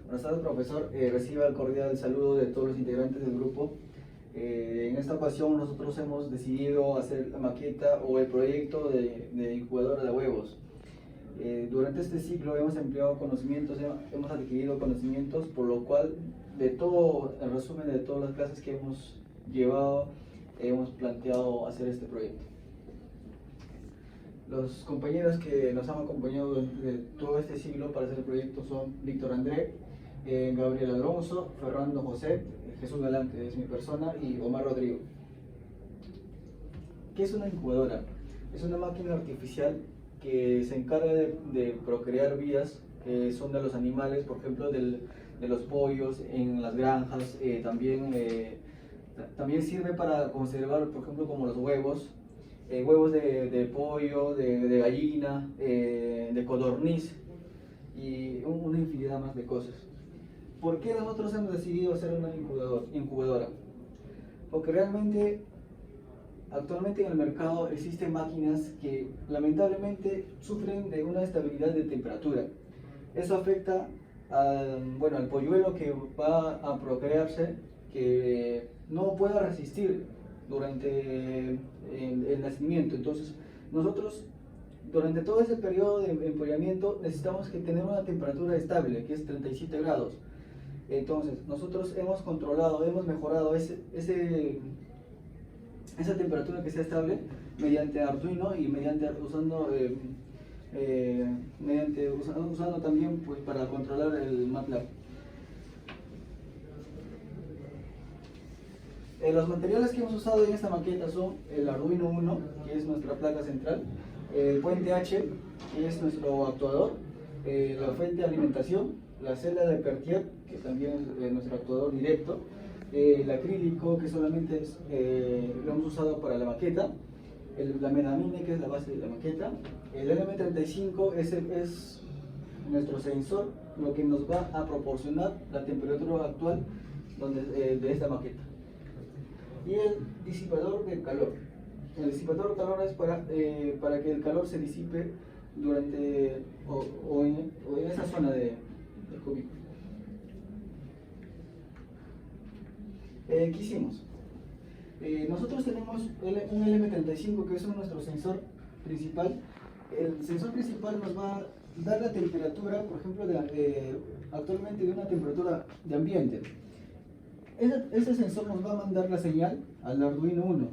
Buenas tardes, profesor. Reciba el cordial saludo de todos los integrantes del grupo. En esta ocasión nosotros hemos decidido hacer la maqueta o el proyecto de incubadora de huevos. Durante este ciclo hemos empleado conocimientos, hemos adquirido conocimientos, por lo cual de todo, el resumen de todas las clases que hemos llevado, hemos planteado hacer este proyecto. Los compañeros que nos han acompañado durante todo este siglo para hacer el proyecto son Víctor André, Gabriel Alonso, Fernando José, Jesús Galán, que es mi persona, y Omar Rodrigo. ¿Qué es una incubadora? Es una máquina artificial que se encarga de procrear vías que son de los animales, por ejemplo de los pollos en las granjas. También sirve para conservar, por ejemplo, como los huevos, huevos de pollo, de gallina, de codorniz y una infinidad más de cosas. ¿Por qué nosotros hemos decidido hacer una incubadora? Porque realmente actualmente en el mercado existen máquinas que lamentablemente sufren de una estabilidad de temperatura. Eso afecta al polluelo que va a procrearse, que no pueda resistir durante el nacimiento. Entonces nosotros durante todo ese periodo de empollamiento necesitamos que tener una temperatura estable, que es 37 grados. Entonces nosotros hemos controlado, hemos mejorado esa temperatura que sea estable mediante Arduino y usando también pues para controlar el MATLAB. Los materiales que hemos usado en esta maqueta son el Arduino Uno, que es nuestra placa central, el puente H, que es nuestro actuador, la fuente de alimentación, la celda de Peltier, que también es nuestro actuador directo, el acrílico, que solamente lo hemos usado para la maqueta, la melamine, que es la base de la maqueta, el LM35 es nuestro sensor, lo que nos va a proporcionar la temperatura actual de esta maqueta. Y el disipador de calor. El disipador de calor es para que el calor se disipe durante o en esa zona del cubículo. ¿Qué hicimos? Nosotros tenemos un LM35, que es nuestro sensor principal. El sensor principal nos va a dar la temperatura, por ejemplo, actualmente de una temperatura de ambiente. Ese sensor nos va a mandar la señal al Arduino Uno,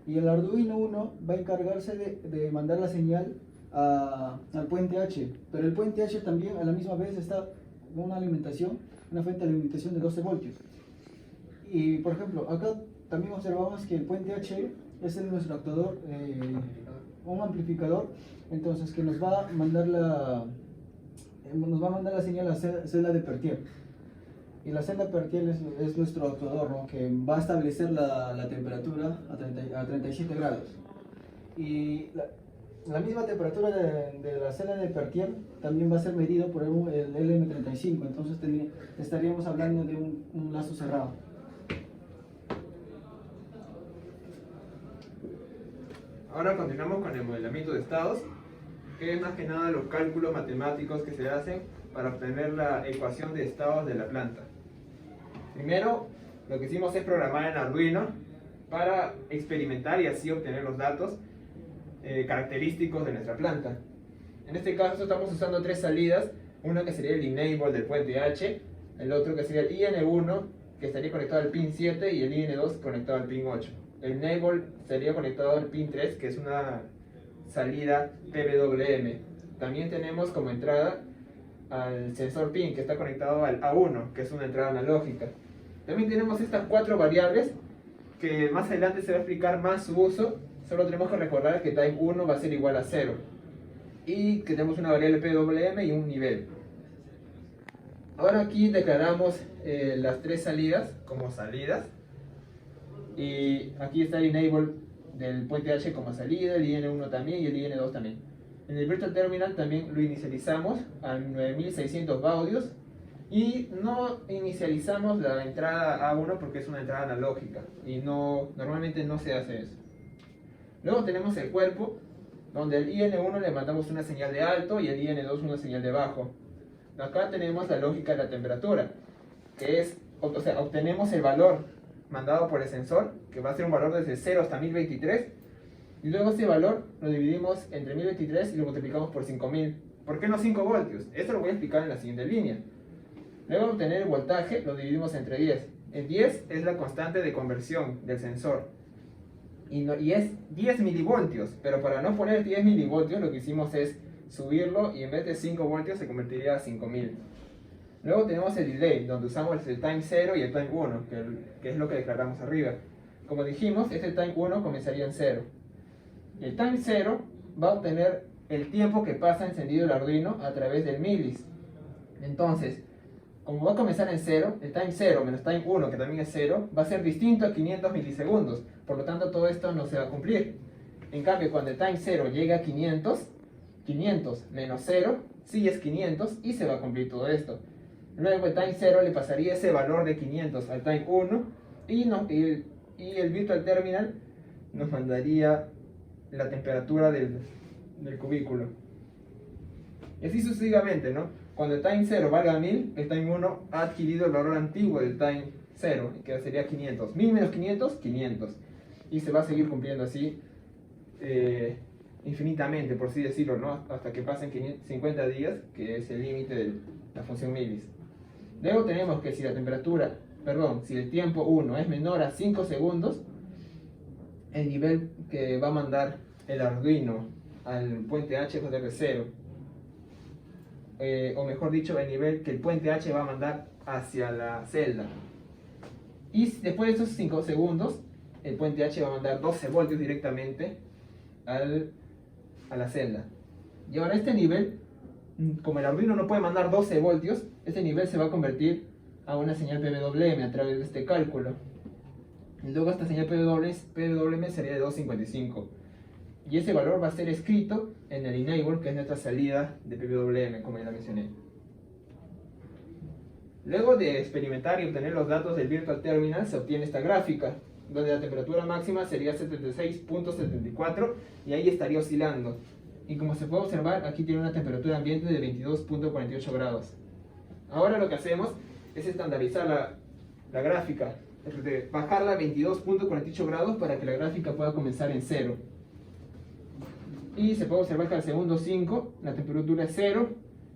y el Arduino Uno va a encargarse de mandar la señal al puente H, pero el puente H también a la misma vez está con una fuente de alimentación de 12 voltios. Y por ejemplo, acá también observamos que el puente H es nuestro actuador, un amplificador, entonces que nos va a mandar la señal a la celda de Peltier. Y la celda Peltier es nuestro actuador, ¿no?, que va a establecer la temperatura a 37 grados. Y la misma temperatura de la celda de Peltier también va a ser medido por el LM35, entonces estaríamos hablando de un lazo cerrado. Ahora continuamos con el modelamiento de estados, que es más que nada los cálculos matemáticos que se hacen para obtener la ecuación de estados de la planta. Primero, lo que hicimos es programar en Arduino para experimentar y así obtener los datos característicos de nuestra planta. En este caso estamos usando tres salidas, una que sería el enable del puente H, el otro que sería el IN1, que estaría conectado al pin 7, y el IN2 conectado al pin 8. El enable sería conectado al pin 3, que es una salida PWM. También tenemos como entrada al sensor pin, que está conectado al A1, que es una entrada analógica. También tenemos estas cuatro variables, que más adelante se va a explicar más su uso. Solo tenemos que recordar que time 1 va a ser igual a 0, y que tenemos una variable PWM y un nivel. Ahora aquí declaramos las tres salidas como salidas, y aquí está el enable del puente H como salida, el IN1 también y el IN2 también. En el Virtual Terminal también lo inicializamos a 9600 baudios, y no inicializamos la entrada A1 porque es una entrada analógica y normalmente no se hace eso. Luego tenemos el cuerpo, donde al IN1 le mandamos una señal de alto y al IN2 una señal de bajo. acá tenemos la lógica de la temperatura, que es, o sea, obtenemos el valor mandado por el sensor, que va a ser un valor desde 0 hasta 1023, y luego ese valor lo dividimos entre 1023 y lo multiplicamos por 5000. ¿Por qué no 5 voltios? Esto lo voy a explicar en la siguiente línea. Luego de obtener el voltaje, lo dividimos entre 10. El 10 es la constante de conversión del sensor. Y es 10 milivoltios, pero para no poner 10 milivoltios lo que hicimos es subirlo y en vez de 5 voltios se convertiría a 5000. Luego tenemos el delay, donde usamos el time 0 y el time 1, que es lo que declaramos arriba. Como dijimos, este time 1 comenzaría en 0. El time 0 va a obtener el tiempo que pasa encendido el Arduino a través del milis. Entonces, como va a comenzar en 0, el time 0 menos time 1, que también es 0, va a ser distinto a 500 milisegundos. Por lo tanto, todo esto no se va a cumplir. En cambio, cuando el time 0 llega a 500, 500 menos 0, sí es 500 y se va a cumplir todo esto. Luego el time 0 le pasaría ese valor de 500 al time 1 y el virtual terminal nos mandaría la temperatura del cubículo. Y así sucesivamente, ¿no? Cuando el time 0 valga 1000, el time 1 ha adquirido el valor antiguo del time 0, que sería 500. 1000 menos 500, 500. Y se va a seguir cumpliendo así infinitamente, por así decirlo, ¿no? Hasta que pasen 50 días, que es el límite de la función milis. Luego tenemos que si si el tiempo 1 es menor a 5 segundos, el nivel que va a mandar el Arduino al puente H va a ser de 0. O mejor dicho, el nivel que el puente H va a mandar hacia la celda. Y después de esos 5 segundos, el puente H va a mandar 12 voltios directamente a la celda. Y ahora este nivel, como el Arduino no puede mandar 12 voltios, este nivel se va a convertir a una señal PWM a través de este cálculo. Y luego esta señal PWM sería de 255. Y ese valor va a ser escrito en el enable, que es nuestra salida de PWM, como ya la mencioné. Luego de experimentar y obtener los datos del Virtual Terminal, se obtiene esta gráfica, donde la temperatura máxima sería 76.74 y ahí estaría oscilando. Y como se puede observar, aquí tiene una temperatura ambiente de 22.48 grados. Ahora lo que hacemos es estandarizar la gráfica, bajarla a 22.48 grados para que la gráfica pueda comenzar en 0. Y se puede observar que al segundo 5 la temperatura es 0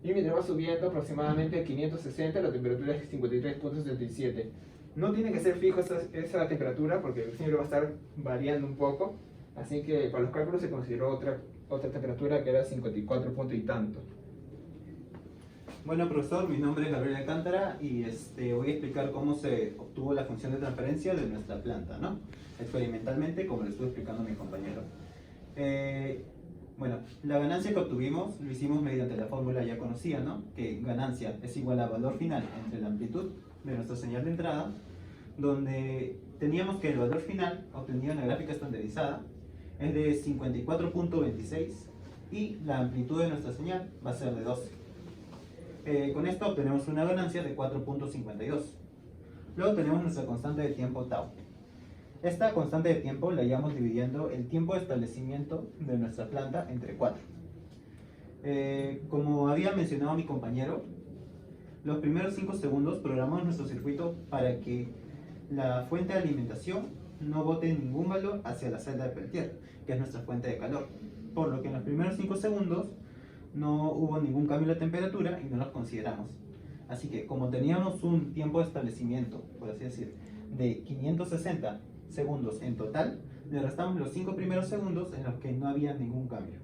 y mientras va subiendo aproximadamente a 560 la temperatura es 53.77. No tiene que ser fijo esa temperatura porque siempre va a estar variando un poco, así que para los cálculos se consideró otra temperatura que era 54 punto y tanto. Bueno, profesor, mi nombre es Gabriel Alcántara y voy a explicar cómo se obtuvo la función de transferencia de nuestra planta, ¿no? Experimentalmente, como le estuvo explicando mi compañero. Bueno, la ganancia que obtuvimos lo hicimos mediante la fórmula ya conocida, ¿no? Que ganancia es igual a valor final entre la amplitud de nuestra señal de entrada, donde teníamos que el valor final, obtenido en la gráfica estandarizada, es de 54.26 y la amplitud de nuestra señal va a ser de 12. Con esto obtenemos una ganancia de 4.52. Luego tenemos nuestra constante de tiempo tau. Esta constante de tiempo la llevamos dividiendo el tiempo de establecimiento de nuestra planta entre 4. Como había mencionado mi compañero, los primeros 5 segundos programamos nuestro circuito para que la fuente de alimentación no bote ningún valor hacia la celda de Peltier, que es nuestra fuente de calor. Por lo que en los primeros 5 segundos no hubo ningún cambio en la temperatura y no los consideramos. Así que como teníamos un tiempo de establecimiento, por así decir, de 560 segundos en total, le restamos los 5 primeros segundos en los que no había ningún cambio.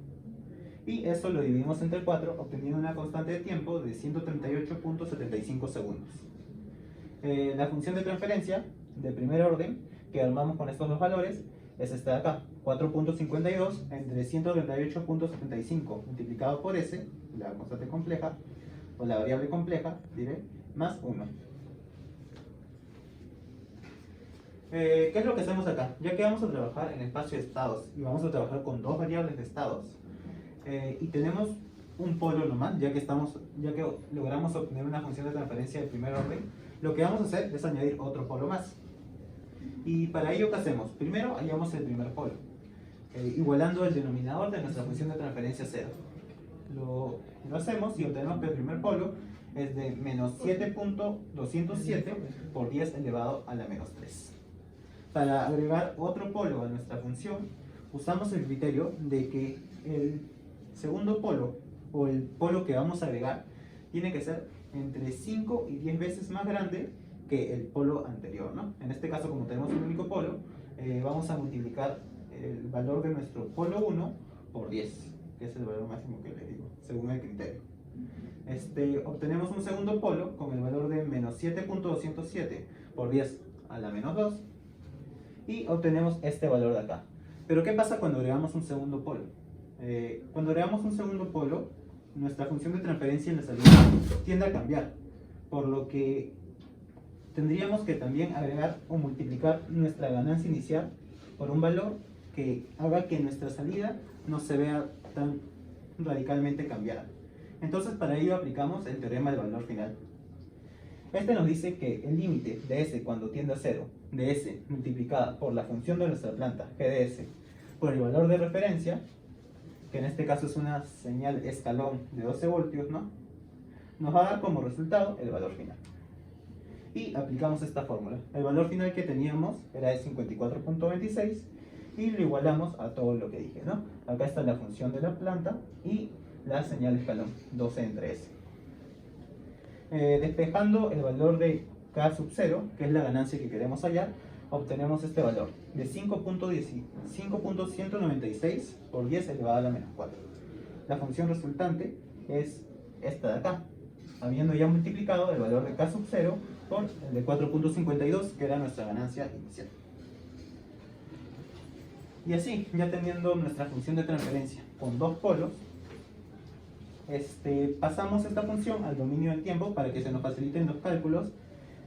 Y eso lo dividimos entre 4, obteniendo una constante de tiempo de 138.75 segundos. La función de transferencia de primer orden que armamos con estos dos valores es esta de acá, 4.52 entre 138.75 multiplicado por S, la constante compleja, o la variable compleja, diré, más 1. ¿Qué es lo que hacemos acá? Ya que vamos a trabajar en espacio de estados y vamos a trabajar con dos variables de estados y tenemos un polo nomás, ya que logramos obtener una función de transferencia de primer orden, lo que vamos a hacer es añadir otro polo más. Y para ello, ¿qué hacemos? Primero hallamos el primer polo, igualando el denominador de nuestra función de transferencia 0. Lo hacemos y obtenemos que el primer polo es de menos 7.207 por 10 elevado a la menos 3. Para agregar otro polo a nuestra función, usamos el criterio de que el segundo polo, o el polo que vamos a agregar, tiene que ser entre 5 y 10 veces más grande que el polo anterior, ¿no? En este caso, como tenemos un único polo, vamos a multiplicar el valor de nuestro polo 1 por 10, que es el valor máximo que les digo, según el criterio. Obtenemos un segundo polo con el valor de menos 7.207 por 10 a la menos 2 y obtenemos este valor de acá. Pero ¿qué pasa cuando agregamos un segundo polo? Cuando agregamos un segundo polo, nuestra función de transferencia en la salida tiende a cambiar, por lo que tendríamos que también agregar o multiplicar nuestra ganancia inicial por un valor que haga que nuestra salida no se vea tan radicalmente cambiada. Entonces, para ello aplicamos el teorema del valor final. Este nos dice que el límite de S cuando tiende a 0, de S multiplicada por la función de nuestra planta, G de S, por el valor de referencia, que en este caso es una señal escalón de 12 voltios, ¿no? Nos va a dar como resultado el valor final. Y aplicamos esta fórmula. El valor final que teníamos era de 54.26 y lo igualamos a todo lo que dije, ¿no? Acá está la función de la planta y la señal escalón, 12 entre S. Despejando el valor de K sub 0, que es la ganancia que queremos hallar, obtenemos este valor de 5.196 por 10 elevado a la menos 4. La función resultante es esta de acá, habiendo ya multiplicado el valor de K sub 0 por el de 4.52, que era nuestra ganancia inicial. Y así, ya teniendo nuestra función de transferencia con dos polos, pasamos esta función al dominio del tiempo para que se nos faciliten los cálculos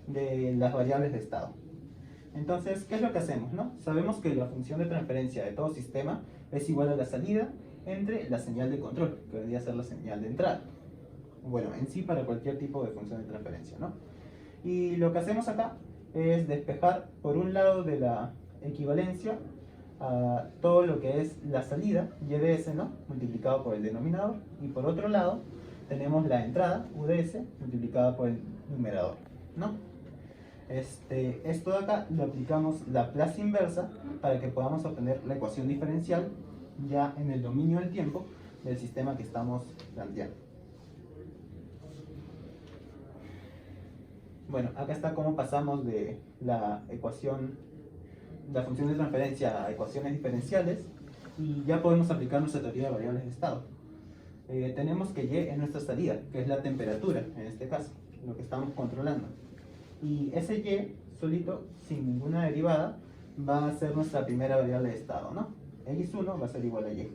de las variables de estado. Entonces, ¿qué es lo que hacemos, no? Sabemos que la función de transferencia de todo sistema es igual a la salida entre la señal de control, que debería ser la señal de entrada. Bueno, en sí para cualquier tipo de función de transferencia, ¿no? Y lo que hacemos acá es despejar por un lado de la equivalencia a todo lo que es la salida, y de S, ¿no? Multiplicado por el denominador, y por otro lado tenemos la entrada, U de S, multiplicada por el numerador, ¿no? Esto de acá lo aplicamos Laplace inversa para que podamos obtener la ecuación diferencial ya en el dominio del tiempo del sistema que estamos planteando. Bueno, acá está cómo pasamos de la función de transferencia a ecuaciones diferenciales y ya podemos aplicar nuestra teoría de variables de estado. Tenemos que Y es nuestra salida, que es la temperatura, en este caso, lo que estamos controlando. Y ese Y, solito, sin ninguna derivada, va a ser nuestra primera variable de estado, ¿no? X1 va a ser igual a Y.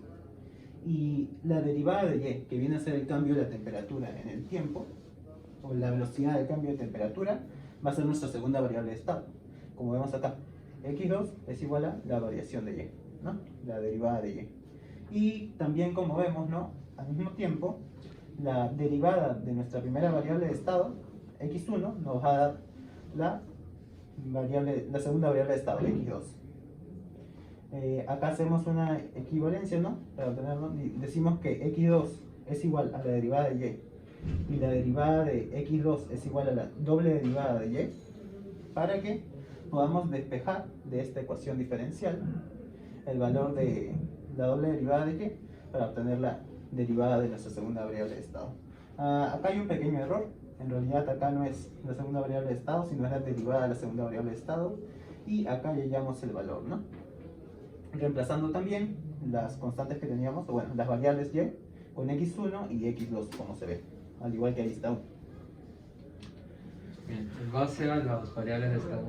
Y la derivada de Y, que viene a ser el cambio de la temperatura en el tiempo, o la velocidad de cambio de temperatura, va a ser nuestra segunda variable de estado. Como vemos acá, X2 es igual a la variación de Y, ¿no? La derivada de Y. Y también, como vemos, ¿no? Al mismo tiempo, la derivada de nuestra primera variable de estado, X1, nos va a dar la segunda variable de estado, X2. Acá hacemos una equivalencia, ¿no? Para obtenerlo, decimos que X2 es igual a la derivada de Y y la derivada de X2 es igual a la doble derivada de Y, para que podamos despejar de esta ecuación diferencial el valor de la doble derivada de Y para obtener la derivada de nuestra segunda variable de estado. Acá hay un pequeño error. En realidad acá no es la segunda variable de estado, sino es la derivada de la segunda variable de estado, y acá ya hallamos el valor, ¿no? Reemplazando también las constantes que teníamos, o bueno, las variables Y con X1 y X2, como se ve, al igual que ahí está. Bien, en base a las variables de estado.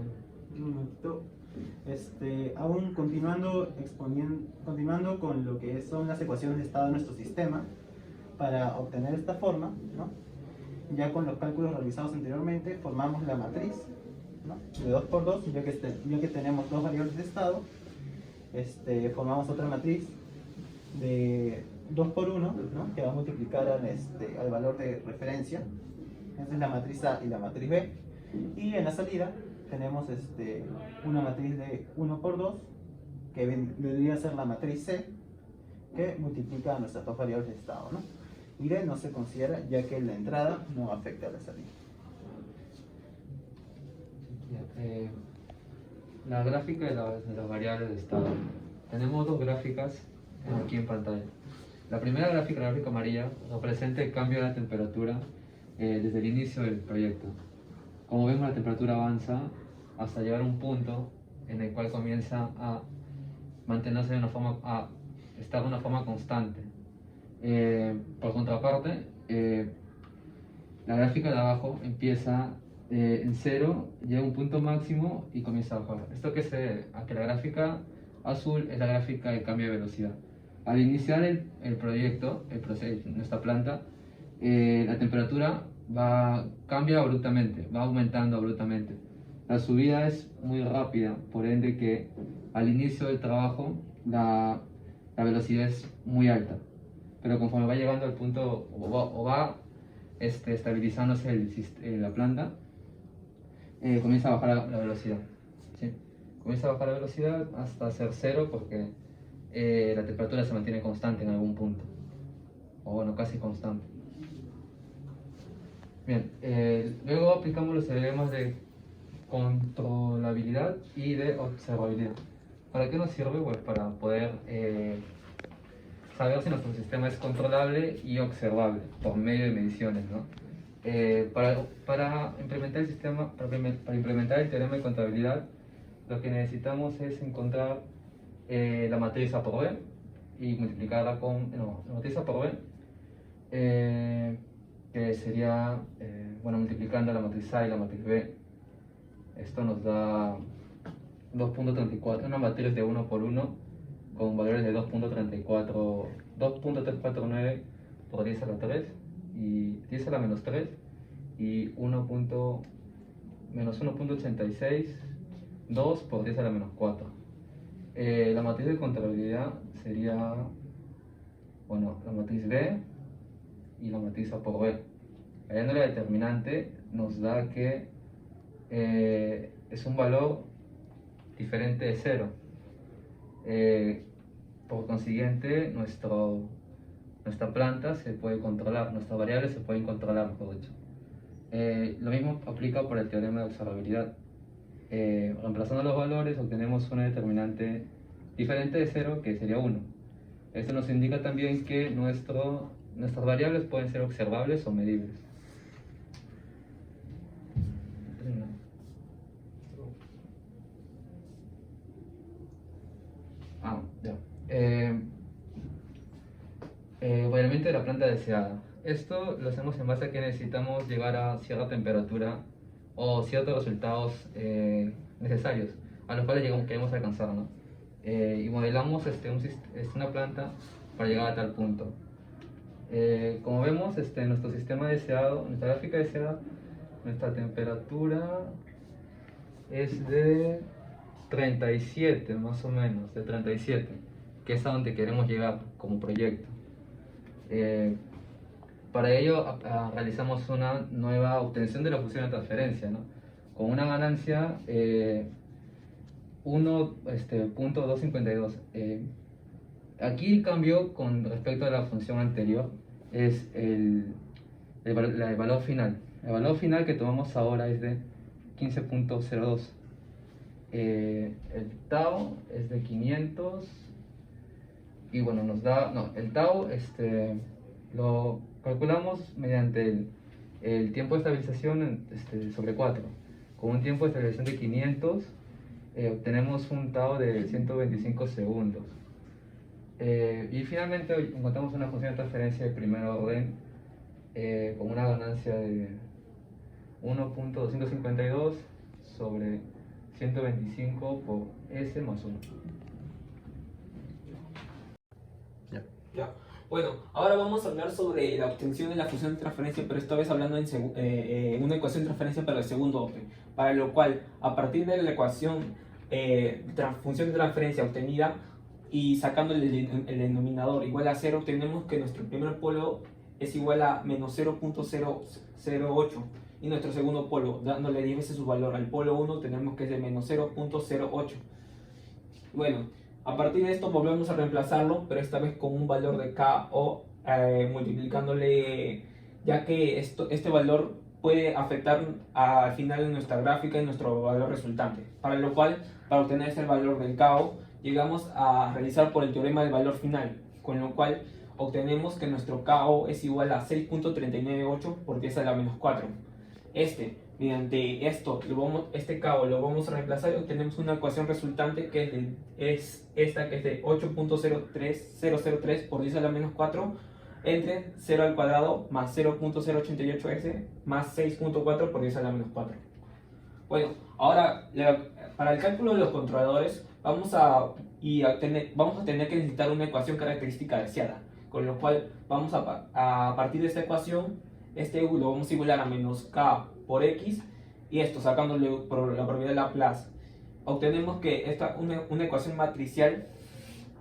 Aún continuando con lo que son las ecuaciones de estado de nuestro sistema, para obtener esta forma, ¿no? Ya con los cálculos realizados anteriormente, formamos la matriz, ¿no? De 2 por 2, ya que tenemos dos variables de estado, formamos otra matriz de 2 por 1, ¿no? Que va a multiplicar al valor de referencia. Esa es la matriz A y la matriz B. Y en la salida tenemos una matriz de 1 por 2, que vendría a ser la matriz C, que multiplica nuestras dos variables de estado, ¿no? y D no se considera ya que la entrada no afecta a la salida. La gráfica de las variables de estado. Tenemos dos gráficas aquí en pantalla. La primera gráfica, la gráfica amarilla, representa el cambio de la temperatura desde el inicio del proyecto. Como vemos, la temperatura avanza hasta llegar a un punto en el cual comienza a mantenerse de una forma, a estar de una forma constante. Por contraparte, la gráfica de abajo empieza en cero, llega a un punto máximo y comienza a bajar. Esto que se debe a que la gráfica azul es la gráfica de cambio de velocidad. Al iniciar el proyecto, nuestra planta, la temperatura cambia abruptamente, va aumentando abruptamente. La subida es muy rápida, por ende que al inicio del trabajo la velocidad es muy alta, pero conforme va llegando al punto o va estabilizándose la planta, comienza a bajar la velocidad, ¿sí? Comienza a bajar la velocidad hasta ser cero porque la temperatura se mantiene constante en algún punto, o bueno, casi constante. Bien, luego aplicamos los teoremas de controlabilidad y de observabilidad. ¿Para qué nos sirve? Pues para poder saber si nuestro sistema es controlable y observable por medio de mediciones, ¿no? Para implementar el sistema, para implementar el teorema de contabilidad, lo que necesitamos es encontrar la matriz A por B y multiplicarla con la matriz A por B, que sería, multiplicando la matriz A y la matriz B. Esto nos da 2.34, una matriz de 1 por 1 con valores de 2.349 por 10 a la 3 y 10 a la menos 3 y menos 1.86, 2 por 10 a la menos 4. La matriz de contabilidad sería, la matriz B y la matriz A por B. Hallando la determinante nos da que es un valor diferente de 0. Por consiguiente, nuestra planta se puede controlar, nuestras variables se pueden controlar, mejor dicho. Lo mismo aplica por el teorema de observabilidad. Reemplazando los valores obtenemos una determinante diferente de 0, que sería 1. Esto nos indica también que nuestras variables pueden ser observables o medibles. Variamiento de la planta deseada. Esto lo hacemos en base a que necesitamos llegar a cierta temperatura o ciertos resultados necesarios a los cuales queremos alcanzar, ¿no? Y modelamos una planta para llegar a tal punto. Como vemos, nuestro sistema deseado, nuestra gráfica deseada, nuestra temperatura es de 37 más o menos, de 37, que es a donde queremos llegar como proyecto. Para ello realizamos una nueva obtención de la función de transferencia, ¿no? Con una ganancia 1.252. Aquí el cambio con respecto a la función anterior es el valor final. El valor final que tomamos ahora es de 15.02. El tau es de 500 y nos da, el tau lo calculamos mediante el tiempo de estabilización sobre 4. Con un tiempo de estabilización de 500 obtenemos un tau de 125 segundos. Y finalmente encontramos una función de transferencia de primer orden con una ganancia de 1.252 sobre 125 por S más 1. Ya. Bueno, ahora vamos a hablar sobre la obtención de la función de transferencia, pero esta vez hablando en una ecuación de transferencia para el segundo orden, para lo cual, a partir de la ecuación función de transferencia obtenida y sacando el denominador igual a 0, obtenemos que nuestro primer polo es igual a menos 0.008 y nuestro segundo polo, dándole 10 veces su valor al polo 1, tenemos que es de menos 0.08. Bueno, a partir de esto volvemos a reemplazarlo, pero esta vez con un valor de K o multiplicándole, ya que este valor puede afectar al final de nuestra gráfica y nuestro valor resultante, para lo cual, para obtener este valor del KO, llegamos a realizar por el teorema del valor final, con lo cual obtenemos que nuestro KO es igual a 6.398 por 10 a la menos 4. Mediante esto, este KO lo vamos a reemplazar y obtenemos una ecuación resultante que es esta, que es de 8.03003 por 10 a la menos 4 entre 0 al cuadrado más 0.088s más 6.4 por 10 a la menos 4. Bueno, ahora para el cálculo de los controladores vamos a tener que necesitar una ecuación característica deseada, con lo cual vamos a partir de esta ecuación, este U lo vamos a igualar a menos K por X, y esto sacándole por la propiedad de Laplace, obtenemos que una ecuación matricial,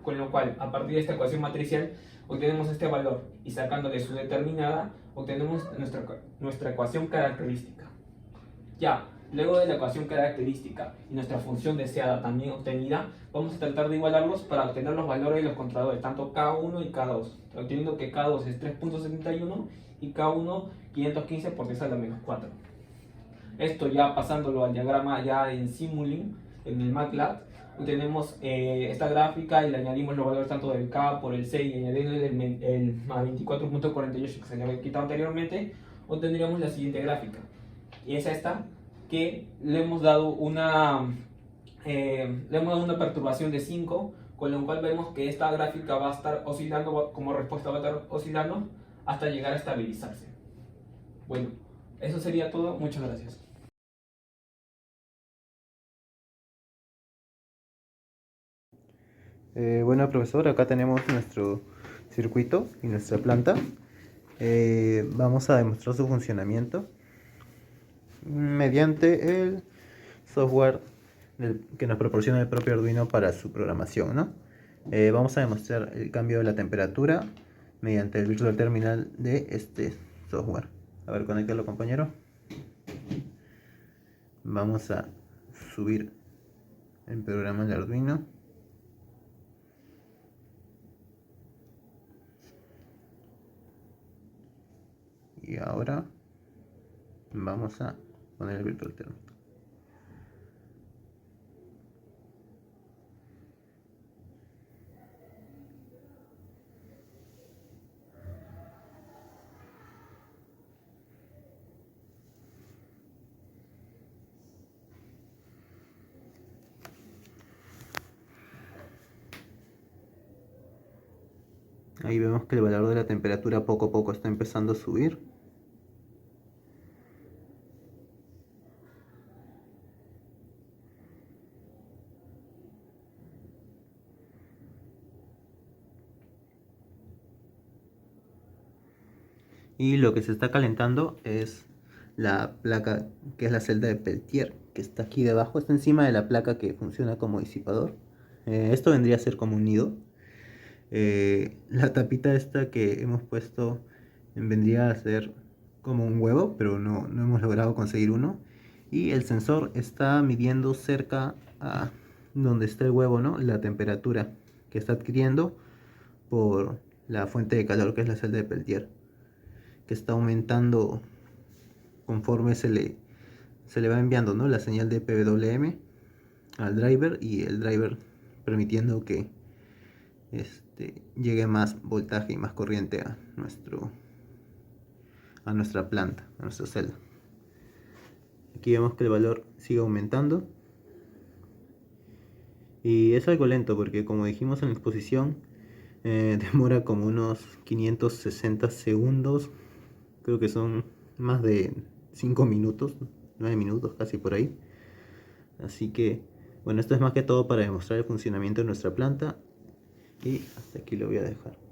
con lo cual a partir de esta ecuación matricial obtenemos este valor, y sacándole su determinada obtenemos nuestra ecuación característica. Ya, luego de la ecuación característica y nuestra función deseada también obtenida, vamos a tratar de igualarlos para obtener los valores de los controladores, tanto K1 y K2, obteniendo que K2 es 3.71 y K1 515 por 10 a la menos 4. Esto ya pasándolo al diagrama ya en Simulink, en el MATLAB, tenemos esta gráfica y le añadimos los valores tanto del K por el C y añadiendo el más 24.48 que se le había quitado anteriormente, obtendríamos la siguiente gráfica. Y es esta, que le hemos dado una perturbación de 5, con lo cual vemos que esta gráfica va a estar oscilando, como respuesta va a estar oscilando hasta llegar a estabilizarse. Bueno, eso sería todo. Muchas gracias. Bueno, profesor, acá tenemos nuestro circuito y nuestra planta. Vamos a demostrar su funcionamiento mediante el software que nos proporciona el propio Arduino para su programación, ¿no? Vamos a demostrar el cambio de la temperatura mediante el Virtual Terminal de este software. A ver, conéctalo, compañero. Vamos a subir el programa de Arduino. Y ahora vamos a poner el Virtual Terminal. Ahí vemos que el valor de la temperatura poco a poco está empezando a subir. Y lo que se está calentando es la placa, que es la celda de Peltier, que está aquí debajo, está encima de la placa que funciona como disipador. Esto vendría a ser como un nido. La tapita esta que hemos puesto vendría a ser como un huevo, pero no hemos logrado conseguir uno. Y el sensor está midiendo cerca a donde está el huevo, ¿no?, la temperatura que está adquiriendo por la fuente de calor, que es la celda de Peltier, que está aumentando conforme se le va enviando, ¿no?, la señal de PWM al driver, y el driver permitiendo que llegue más voltaje y más corriente a nuestra planta, a nuestra celda. Aquí vemos que el valor sigue aumentando y es algo lento porque, como dijimos en la exposición, demora como unos 560 segundos, creo que son más de 5 minutos, 9 minutos casi por ahí. Así que bueno, esto es más que todo para demostrar el funcionamiento de nuestra planta, y hasta aquí lo voy a dejar.